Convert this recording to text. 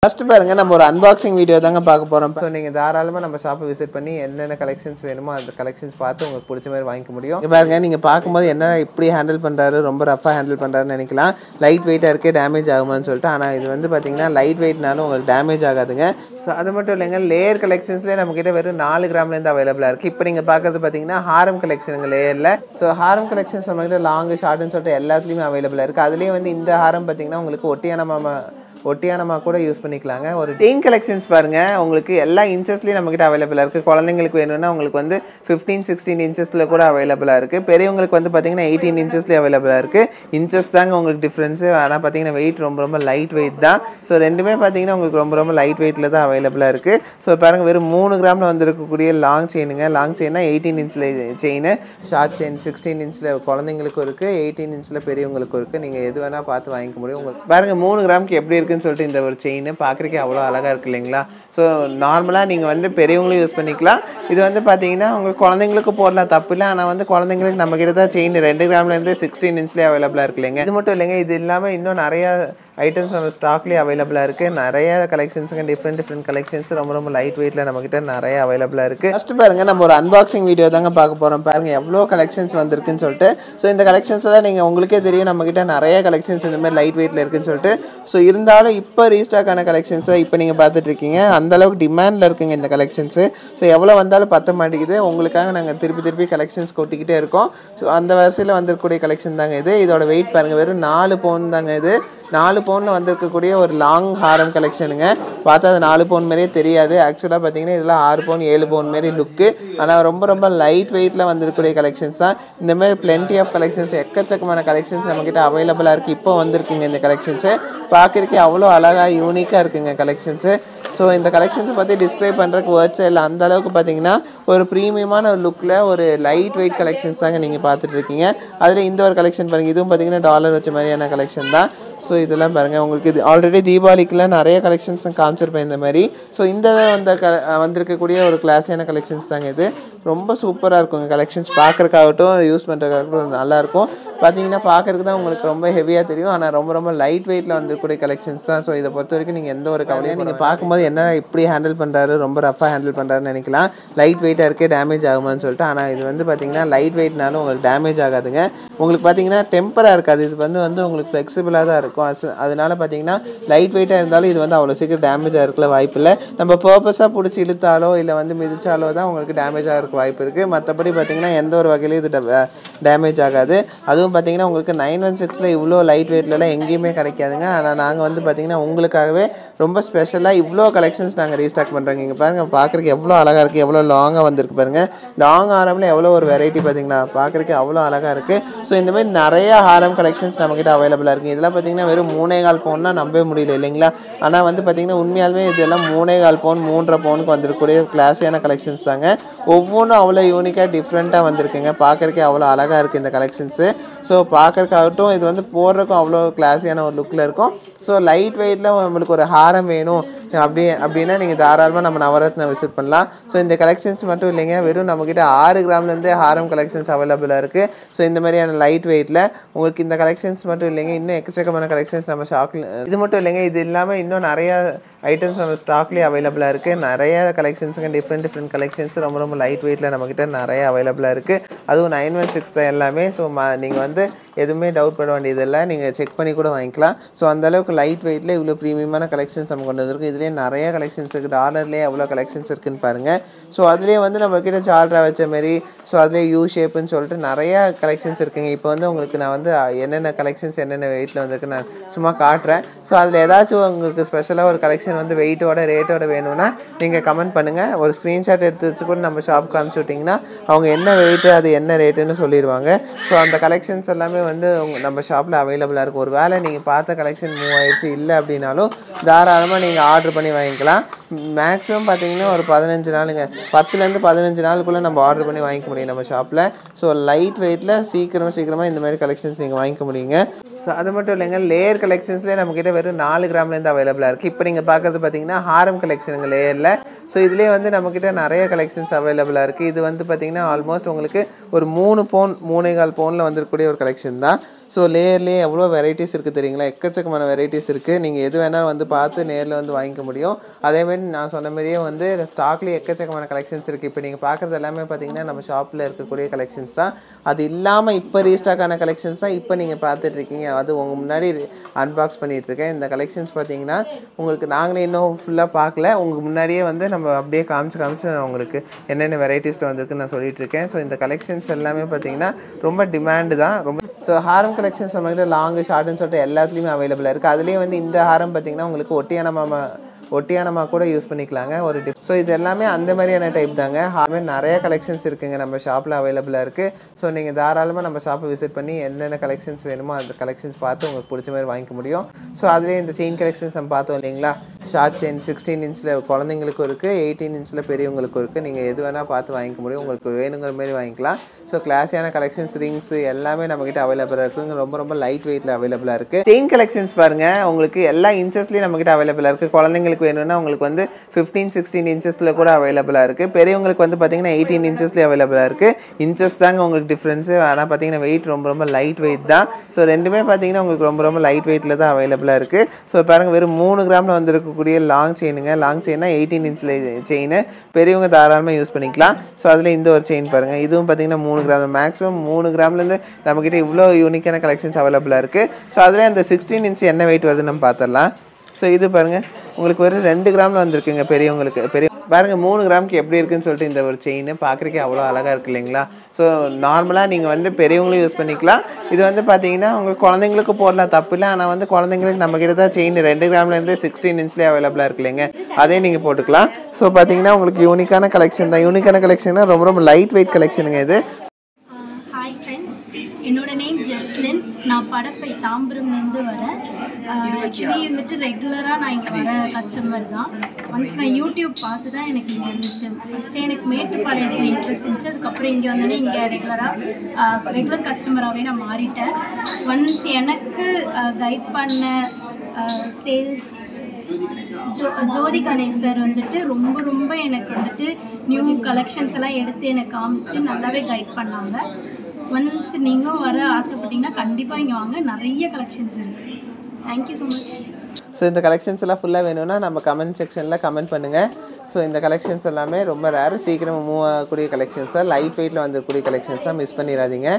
First பாருங்க நம்ம ஒரு அன்பாக்சிங் வீடியோ தாங்க பார்க்க போறோம். ஸோ நீங்க தாராளமா நம்ம ஷாப்பை விசிட் பண்ணி என்னென்ன கலெக்ஷன்ஸ் வேணுமோ அந்த கலெக்ஷன்ஸ் பார்த்து உங்களுக்கு பிடிச்ச மாதிரி வாங்கிக்க முடியும். இங்க பாருங்க நீங்க பார்க்கும்போது என்ன இப்படி ஹேண்டில் பண்றாரு, ரொம்ப ரஃபா ஹேண்டில் பண்றாருன்னு நினைக்கலாம். லைட் வெயிட்டா இருக்கே டேமேஜ் ஆகுமான்னு சொல்லிட்டு. ஆனா இது வந்து பாத்தீங்கன்னா லைட் வெயிட்னாலும் உங்களுக்கு டேமேஜ் ஆகாதுங்க. ஸோ அது மட்டும் இல்லைங்க, லேயர் கலெக்ஷன்ஸ்லேயே நம்ம கிட்ட வெறும் 4 கிராம்லேருந்து அவைலபிளாக இருக்குது. இப்போ நீங்கள் பார்க்குறது பார்த்தீங்கன்னா ஹாரம் கலெக்ஷனுங்க லேயரில். ஸோ ஹாரம் கலெக்ஷன்ஸ் நம்ம கிட்ட லாங் ஷார்ட்னு சொல்லிட்டு எல்லாத்துலேயுமே அவைலபிளாக இருக்குது. அதுலேயே வந்து இந்த ஹாரம் பார்த்தீங்கன்னா உங்களுக்கு ஒட்டியானமா கூட யூஸ் பண்ணிக்கலாங்க. ஒரு செயின் கலெக்ஷன்ஸ் பாருங்க, உங்களுக்கு எல்லா இன்ச்சஸ்லயும் நம்ம கிட்ட அவைலபிளா இருக்கு. குழந்தைங்களுக்கு வேணும்னா உங்களுக்கு வந்து 15-16 இன்ச்சஸ்ல கூட அவைலபிளா இருக்கு. பெரியவங்களுக்கு வந்து பாத்தீங்கன்னா 18 இன்ச்சஸ்ல அவைலபிளா இருக்கு. இன்ச்சஸ் தாங்க உங்களுக்கு டிஃபரன்ஸ். ஆனா பாத்தீங்கன்னா வெயிட் ரொம்ப லைட் வெயிட் தான். ஸோ ரெண்டுமே பாத்தீங்கன்னா உங்களுக்கு ரொம்ப லைட் வெயிட்ல தான் அவைலபிளா இருக்கு. ஸோ பாருங்க வெறும் 3 கிராம்ல வந்திருக்கக்கூடிய லாங் செயினுங்க. லாங் செயின்னா 18 இன்ச்ல செயின், ஷார்ட் செயின் 16 இன்ச்ல குழந்தைங்களுக்கும் இருக்கு, 18 இன்ச்ல பெரியவங்களுக்கும் இருக்கு. நீங்க எது வேணா பார்த்து வாங்கிக்க முடியும். உங்களுக்கு பாருங்க 3 கிராமுக்கு எப்படி இருக்குன்னு சொல்லிட்டு இந்த ஒரு செயின் பார்க்குறதுக்கே அவ்வளோ அழகாக இருக்குது இல்லைங்களா? ஸோ நார்மலாக நீங்கள் வந்து பெரியவங்களும் யூஸ் பண்ணிக்கலாம். இது வந்து பார்த்தீங்கன்னா உங்களுக்கு குழந்தைங்களுக்கு போடலாம், தப்பு இல்லை. ஆனால் வந்து குழந்தைங்களுக்கு நம்ம கிட்ட தான் செயின் 2 கிராம்லேருந்து 16 இன்ச்லேயே அவைலபிளாக இருக்கு இல்லைங்க. இது மட்டும் இல்லைங்க, இது இல்லாமல் இன்னும் நிறையா ஐட்டம்ஸ் நம்ம ஸ்டாக்லேயே அவைலபிளாக இருக்குது. நிறைய கலெக்ஷன்ஸுங்க, டிஃப்ரெண்ட் கலெக்ஷன்ஸ் ரொம்ப லைட் வெயிட்டில் நம்மக்கிட்ட நிறைய அவைலபிளாக இருக்குது. ஃபஸ்ட்டு பாருங்கள் நம்ம ஒரு அன்பாக்சிங் வீடியோ தாங்க பார்க்க போகிறோம். பாருங்கள் எவ்வளோ கலெக்ஷன்ஸ் வந்திருக்குன்னு சொல்லிட்டு. ஸோ இந்த கலெக்ஷன்ஸ் எல்லாம் நீங்கள் உங்களுக்கே தெரியும், நம்மக்கிட்ட நிறைய கலெக்ஷன்ஸ் இந்த மாதிரி லைட் வெயிட்டில் இருக்குன்னு சொல்லிட்டு. ஸோ இருந்தாலும் இப்போ ரீஸ்டாக்கான கலெக்ஷன்ஸை இப்போ நீங்கள் பார்த்துட்டு இருக்கீங்க. அந்தளவுக்கு டிமாண்டில் இருக்குங்க இந்த கலெக்ஷன்ஸு. ஸோ எவ்வளோ வந்தாலும் பத்த மாட்டேங்குது. உங்களுக்காக நாங்கள் திருப்பி கலெக்ஷன்ஸ் கொட்டிக்கிட்டே இருக்கோம். ஸோ அந்த வரிசையில் வந்திருக்கக்கூடிய கலெக்ஷன் தாங்க இது. இதோட வெயிட் பாருங்கள், வெறும் 4 பவுன் தாங்க இது. 4 பவுனில் வந்திருக்கக்கூடிய ஒரு லாங் ஹாரம் கலெக்ஷனுங்க. பார்த்தா அது 4 பவுன் மாதிரியே தெரியாது. ஆக்சுவலாக பார்த்தீங்கன்னா இதெல்லாம் 6 பவுன் 7 பவுன் மாரி லுக்கு. ஆனால் ரொம்ப லைட் வெயிட்டில் வந்திருக்கக்கூடிய கலெக்ஷன்ஸ் தான். இந்தமாதிரி பிளென்டி ஆஃப் கலெக்ஷன்ஸ், எக்கச்சக்கமான கலெக்ஷன்ஸ் நம்மக்கிட்ட அவைலபிளாக இருக்குது. இப்போ வந்திருக்குங்க இந்த கலெக்ஷன்ஸு. பார்க்குறதுக்கே அவ்வளோ அழகாக யூனிக்காக இருக்குங்க கலெக்ஷன்ஸு. ஸோ இந்த கலெக்ஷன்ஸை பற்றி டிஸ்கிரைப் பண்ணுறதுக்கு வேர்ட்ஸ் இல்லை. அந்த அளவுக்கு பார்த்தீங்கன்னா ஒரு ப்ரீமியமான ஒரு லுக்கில் ஒரு லைட் வெயிட் கலெக்ஷன்ஸ் தாங்க நீங்கள் பார்த்துட்டு இருக்கீங்க. அதில் இந்த ஒரு கலெக்ஷன் பாருங்கள், இதுவும் பார்த்தீங்கன்னா டாலர் வச்ச மாதிரியான கலெக்ஷன் தான். ஸோ இதெல்லாம் பாருங்கள், உங்களுக்கு இது ஆல்ரெடி தீபாவளிக்குலாம் நிறைய கலெக்ஷன்ஸ் காமிச்சிருப்பேன் இந்த மாதிரி. ஸோ இந்த வந்திருக்கக்கூடிய ஒரு கிளாஸியான கலெக்ஷன்ஸ் தாங்க இது. ரொம்ப சூப்பராக இருக்குங்க கலெக்ஷன்ஸ். பார்க்குறக்காகட்டும் யூஸ் பண்ணுறதுக்காகட்டும் நல்லாயிருக்கும். பார்த்தீங்கன்னா பார்க்குறதுக்கு தான் உங்களுக்கு ரொம்ப ஹெவியாக தெரியும். ஆனால் ரொம்ப லைட் வெயிட்டில் வந்திருக்கக்கூடிய கலெக்ஷன்ஸ் தான். ஸோ இதை பொறுத்த வரைக்கும் நீங்கள் எந்த ஒரு கவலையும் நீங்கள் பார்க்கும்போது என்ன இப்படி ஹேண்டில் பண்ணுறாரு, ரொம்ப ரஃபாக ஹேண்டில் பண்ணுறாருன்னு நினைக்கலாம். லைட் வெயிட்டாக இருக்கே டேமேஜ் ஆகுமான்னு சொல்லிட்டு. ஆனால் இது வந்து பார்த்தீங்கன்னா லைட் வெயிட்னாலும் உங்களுக்கு டேமேஜ் ஆகாதுங்க. உங்களுக்கு பார்த்தீங்கன்னா டெம்பராக இருக்காது. இது வந்து உங்களுக்கு ஃப்ளெக்சிபிளாக தான் இருக்கும். அதனால பார்த்தீங்கன்னா லைட் வெயிட்டாக இருந்தாலும் இது வந்து அவ்வளோ சீக்கிரம் டேமேஜ் ஆகிருக்கல வாய்ப்பு இல்லை. நம்ம பர்பஸாக பிடிச்சி இழுத்தாலோ இல்லை வந்து மிதிச்சாலோ தான் உங்களுக்கு டேமேஜ் ஆகிறதுக்கு வாய்ப்பு இருக்குது. மற்றபடி பார்த்தீங்கன்னா எந்த ஒரு வகையிலையும் இது டேமேஜ் ஆகாது. அதுவும் பார்த்தீங்கன்னா உங்களுக்கு 916ல் இவ்வளோ லைட் வெயிட்லலாம் எங்கேயுமே கிடைக்காதுங்க. ஆனால் நாங்கள் வந்து பார்த்தீங்கன்னா உங்களுக்காகவே ரொம்ப ஸ்பெஷலாக இவ்வளோ கலெக்ஷன்ஸ் நாங்கள் ரீஸ்டாக் பண்ணுறோங்க. இங்கே பாருங்கள், பார்க்குறதுக்கு எவ்வளோ அழகாக இருக்குது, எவ்வளோ லாங்காக வந்திருக்கு பாருங்கள். லாங் ஹாரமில் எவ்வளோ ஒரு வெரைட்டி பார்த்தீங்களா, பார்க்குறதுக்கு அவ்வளோ அழகாக இருக்குது. ஸோ இந்த மாதிரி நிறைய ஹாரம் கலெக்ஷன்ஸ் நம்மக்கிட்ட அவைலபிளாக இருக்குது. இதெல்லாம் பார்த்தீங்கன்னா வெறும் 3.25 பவுன்னா நம்பவே முடியல இல்லைங்களா? ஆனால் வந்து பார்த்தீங்கன்னா உண்மையாலுமே இதெல்லாம் 3.25 பவுன் 3.5 பவுனுக்கு வந்திருக்கக்கூடிய கிளாஸியான கலெக்ஷன்ஸ் தாங்க. ஒவ்வொன்றும் அவ்வளோ யூனிக்காக டிஃப்ரெண்ட்டாக வந்திருக்குங்க. பார்க்குறதுக்கே அவ்வளோ அழகாக இருக்குது இந்த கலெக்ஷன்ஸு. ஸோ பார்க்குறதுக்காகட்டும் இது வந்து போடுறதுக்கும் அவ்வளோ கிளாஸியான ஒரு லுக்கில் இருக்கும். ஸோ லைட் வெயிட்டில் நம்மளுக்கு ஒரு ஹாரம் வேணும் அப்படின்னா நீங்கள் தாராளமாக நம்ம நவரத்னா விசிட் பண்ணலாம். ஸோ இந்த கலெக்ஷன்ஸ் மட்டும் இல்லைங்க, வெறும் நம்மக்கிட்ட 6 கிராம்லேருந்து ஹாரம் கலெக்ஷன்ஸ் அவைலபிளாக இருக்குது. ஸோ இந்த மாதிரியான லைட் வெயிட்டில் உங்களுக்கு இந்த கலெக்ஷன்ஸ் மட்டும் இல்லைங்க, இன்னும் எக்கச்சக்கமான கலெக்ஷன்ஸ் நம்ம ஷாப்பில். இது மட்டும் இல்லைங்க, இது இல்லாமல் இன்னும் நிறையா ஐட்டம்ஸ் நம்ம ஸ்டாக்லேயே அவைலபிளாக இருக்குது. நிறைய கலெக்ஷன்ஸுங்க, டிஃப்ரெண்ட் கலெக்ஷன்ஸ் ரொம்ப லைட் வெயிட்டில் நம்மக்கிட்ட நிறைய அவைலபிளாக இருக்குது. அதுவும் 916 தான் எல்லாமே. ஸோ நீங்கள் வந்து எதுவுமே டவுட் பட வேண்டியதில்லை, நீங்கள் செக் பண்ணி கூட வாங்கிக்கலாம். ஸோ அந்தளவுக்கு லைட் வெயிட்டில் இவ்வளோ ப்ரீமியமான கலெக்ஷன்ஸ் நம்ம கொண்டு வந்திருக்கோம். இதுலேயே நிறைய கலெக்ஷன்ஸ் இருக்குது. டாலர்லேயே எவ்வளோ கலெக்ஷன்ஸ் இருக்குதுன்னு பாருங்கள். ஸோ அதுலேயே வந்து நம்மக்கிட்ட ஜால்ரா வச்ச மாரி, ஸோ அதுலேயே யூ ஷேப்புன்னு சொல்லிட்டு நிறையா கலெக்ஷன்ஸ் இருக்குங்க. இப்போ வந்து உங்களுக்கு நான் வந்து என்னென்ன கலெக்ஷன்ஸ் என்னென்ன வெயிட்டில் வந்திருக்கு நான் சும்மா காட்டுறேன். ஸோ அதில் ஏதாச்சும் உங்களுக்கு ஸ்பெஷலாக ஒரு கலெக்ஷன் வந்து வெயிட்டோட ரேட்டோட வேணும்னா நீங்கள் கமெண்ட் பண்ணுங்கள். ஒரு ஸ்க்ரீன்ஷாட் எடுத்து வச்சு கூட நம்ம ஷாப்புக்கு அனுப்பிச்சி விட்டிங்கன்னா அவங்க என்ன வெயிட்டு அது என்ன ரேட்டுன்னு சொல்லிடுவாங்க. ஸோ அந்த கலெக்ஷன்ஸ் எல்லாமே வந்து நம்ம ஷாப்பில் அவைலபிளாக இருக்கும். ஒரு வேளை நீங்கள் பார்த்த கலெக்ஷன் மூவ் ஆயிடுச்சு இல்லை அப்படின்னாலும் தாராளமாக நீங்கள் ஆர்டர் பண்ணி வாங்கிக்கலாம். மேக்ஸிமம் பார்த்தீங்கன்னா ஒரு 15 நாளுங்க, 10லேருந்து 15 நாளுக்குள்ளே நம்ம ஆர்டர் பண்ணி வாங்கிக்க முடியும் நம்ம ஷாப்பில். ஸோ லைட் வெயிட்டில் சீக்கிரமாக இந்த மாதிரி கலெக்ஷன்ஸ் நீங்கள் வாங்கிக்க முடியுங்க. ஸோ அது மட்டும் இல்லைங்க, லேயர் கலெக்ஷன்ஸ்லேயே நம்மக்கிட்ட வெறும் 4 கிராம்லேருந்து அவைலபிளாக இருக்குது. இப்போ நீங்கள் பார்க்குறது பார்த்தீங்கன்னா ஹாரம் கலெக்ஷனுங்க லேயரில். ஸோ இதுலேயே வந்து நம்மக்கிட்ட நிறைய கலெக்ஷன்ஸ் அவைலபிளாக இருக்குது. இது வந்து பார்த்தீங்கன்னா ஆல்மோஸ்ட் உங்களுக்கு ஒரு 3 பவுன் 3.25 பவுனில் வந்துருக்கக்கூடிய ஒரு கலெக்ஷன் தான். ஸோ லேயர்லேயே எவ்வளோ வெரைட்டிஸ் இருக்குது தெரியுங்களா, எக்கச்சக்கமான வெரைட்டிஸ் இருக்குது. நீங்கள் எது வேணாலும் வந்து பார்த்து நேரில் வந்து வாங்கிக்க முடியும். அதேமாதிரி நான் சொன்ன மாதிரியே வந்து ஸ்டாக்லேயே எக்கச்சக்கமான கலெக்ஷன்ஸ் இருக்குது. இப்போ நீங்கள் பார்க்குறது எல்லாமே பார்த்தீங்கன்னா நம்ம ஷாப்பில் இருக்கக்கூடிய கலெக்ஷன்ஸ் தான். அது இல்லாமல் இப்போ ரீஸ்டாக்கான கலெக்ஷன்ஸ் தான் இப்போ நீங்கள் பார்த்துட்ருக்கீங்க. அது உங்கள் முன்னாடி அன்பாக்ஸ் பண்ணிகிட்ருக்கேன். இந்த கலெக்ஷன்ஸ் பார்த்தீங்கன்னா உங்களுக்கு நாங்களே இன்னும் ஃபுல்லாக பார்க்கல, உங்களுக்கு முன்னாடியே வந்து நம்ம அப்படியே காமிச்சு உங்களுக்கு என்னென்ன வெரைட்டிஸில் வந்திருக்குன்னு நான் சொல்லிகிட்ருக்கேன். ஸோ இந்த கலெக்ஷன்ஸ் எல்லாமே பார்த்தீங்கன்னா ரொம்ப டிமாண்டு தான். ரொம்ப ஸோ ஹாரம் கலெக்ஷன்ஸ் நம்மகிட்ட லாங்கு ஷார்ட்டுன்னு சொல்லிட்டு எல்லாத்துலேயுமே அவைலபிளாக இருக்குது. அதுலேயே வந்து இந்த ஹாரம் பார்த்தீங்கன்னா உங்களுக்கு ஒட்டியானமாக கூட யூஸ் பண்ணிக்கலாங்க. ஸோ இது எல்லாமே அந்த மாதிரியான டைப் தாங்க. அதுமாதிரி நிறைய கலெக்ஷன்ஸ் இருக்குங்க நம்ம ஷாப்பில் அவைலபிளாக இருக்குது. ஸோ நீங்கள் தாராளமாக நம்ம ஷாப்பை விசிட் பண்ணி என்னென்ன கலெக்ஷன்ஸ் வேணுமோ அந்த கலெக்ஷன்ஸ் பார்த்து உங்களுக்கு பிடிச்ச மாதிரி வாங்கிக்க முடியும். ஸோ அதுலேயே இந்த செயின் கலெக்ஷன்ஸ் நம்ம பார்த்தோம் இல்லைங்களா, ஷார்ட் செயின் 16 இன்ச்சில் குழந்தைங்களுக்கும் இருக்குது, 18 இன்ச்சில் பெரியவங்களுக்கும் இருக்குது. நீங்கள் எது வேணால் பார்த்து வாங்கிக்க முடியும், உங்களுக்கு வேணுங்கிற மாதிரி வாங்கிக்கலாம். ஸோ கிளாஸியான கலெக்ஷன்ஸ், ரிங்ஸ் எல்லாமே நம்மக்கிட்ட அவைலபிளாக இருக்குங்க. ரொம்ப லைட் வெயிட்டில் அவைலபிளாக இருக்குது. செயின் கலெக்ஷன்ஸ் பாருங்கள், உங்களுக்கு எல்லா இன்ச்சஸ்லேயும் நம்மக்கிட்ட அவைலபிளாக இருக்குது. குழந்தைங்களுக்கு வேணும்னா உங்களுக்கு வந்து 15-16 இன்ச்சஸில் கூட அவைலபிளாக இருக்குது. பெரியவங்களுக்கு வந்து பார்த்தீங்கன்னா 18 இன்ச்சஸ்லேயே அவைலபிளாக இருக்குது. இன்ச்சஸ் தாங்க உங்களுக்கு டிஃப்ரென்ஸு. ஆனால் பார்த்தீங்கன்னா வெயிட் ரொம்ப லைட் வெயிட் தான். ஸோ ரெண்டுமே பார்த்தீங்கன்னா உங்களுக்கு ரொம்ப லைட் வெயிட்டில் தான் அவைலபிளாக இருக்குது. ஸோ பாருங்கள், வெறும் 3 கிராமில் வந்துருக்கக்கூடிய லாங் செயினுங்க. லாங் செயின்னா 18 இன்ச்சில் செயின், பெரியவங்க தாராளமாக யூஸ் பண்ணிக்கலாம். ஸோ அதில் இந்த ஒரு செயின் பாருங்கள், இதுவும் பார்த்தீங்கன்னா 3 கிராம். மேக்ஸிமம் 3 கிராம்லேருந்து நம்மக்கிட்ட இவ்வளோ யூனிக்கான கலெக்ஷன்ஸ் அவைலபிளாக இருக்குது. ஸோ அதில் அந்த 16 இன்ச் என்ன வெயிட் வருதுன்னு நம்ம பார்த்துடலாம். ஸோ இது பாருங்கள், உங்களுக்கு ஒரு 2 கிராமில் வந்துருக்குங்க பெரியவங்களுக்கு. பாருங்கள் 3 கிராமுக்கு எப்படி இருக்குன்னு சொல்லிட்டு இந்த ஒரு செயின் பார்க்குறக்கே அவ்வளோ அழகாக இருக்குது இல்லைங்களா. ஸோ நார்மலாக நீங்கள் வந்து பெரியவங்களும் யூஸ் பண்ணிக்கலாம். இது வந்து பார்த்தீங்கன்னா உங்களுக்கு குழந்தைங்களுக்கு போடலாம், தப்பு இல்லை. ஆனால் வந்து குழந்தைங்களுக்கு நம்மக்கிட்ட தான் செயின் 2 கிராம்லேருந்து 16 இன்ச்லேயே அவைலபிளாக இருக்கு இல்லைங்க, அதே நீங்கள் போட்டுக்கலாம். ஸோ பார்த்தீங்கன்னா உங்களுக்கு யூனிக்கான கலெக்ஷன் தான். யூனிக்கான கலெக்ஷன்னா ரொம்ப லைட் வெயிட் கலெக்ஷனுங்க இது. ஹாய் ஃப்ரெண்ட்ஸ், என்னோட நேம் ஜெர்ஸ்லின். நான் படப்பை தாம்பரம்லேருந்து வரேன். ஆக்சுவலி வந்துட்டு ரெகுலராக நான் இங்கே வர கஸ்டமர் தான். ஒன்ஸ் நான் யூடியூப் பார்த்து தான் எனக்கு இங்கே இருந்துச்சு. ஃபஸ்ட்டு எனக்கு மேட்டுப்பாளையத்தில் இன்ட்ரெஸ்ட் இருந்துச்சு. அதுக்கப்புறம் இங்கே வந்தோடனே இங்கே ரெகுலர் கஸ்டமராகவே நான் மாறிட்டேன். ஒன்ஸ் எனக்கு கைட் பண்ண சேல்ஸ் ஜோதி கணேஷ் சார் வந்துட்டு ரொம்ப எனக்கு வந்துட்டு நியூ கலெக்ஷன்ஸ் எல்லாம் எடுத்து எனக்கு காமிச்சு நல்லாவே கைட் பண்ணாங்க. ஒன்ஸ் நீங்களும் வர ஆசைப்பட்டீங்கன்னா கண்டிப்பாக இங்கே வாங்க, நிறைய கலெக்ஷன்ஸ் இருக்குது. Thank you so much. ஸோ இந்த கலெக்ஷன்ஸ் எல்லாம் ஃபுல்லாக வேணும்னா நம்ம கமெண்ட் செக்ஷனில் கமெண்ட் பண்ணுங்கள். ஸோ இந்த கலெக்ஷன்ஸ் எல்லாமே ரொம்ப ரேர், சீக்கிரமாக மூவ் ஆகக்கூடிய கலெக்ஷன்ஸாக லைட் வெயிட்டில் வந்துக்கூடிய கலெக்ஷன்ஸாக மிஸ் பண்ணிடாதீங்க.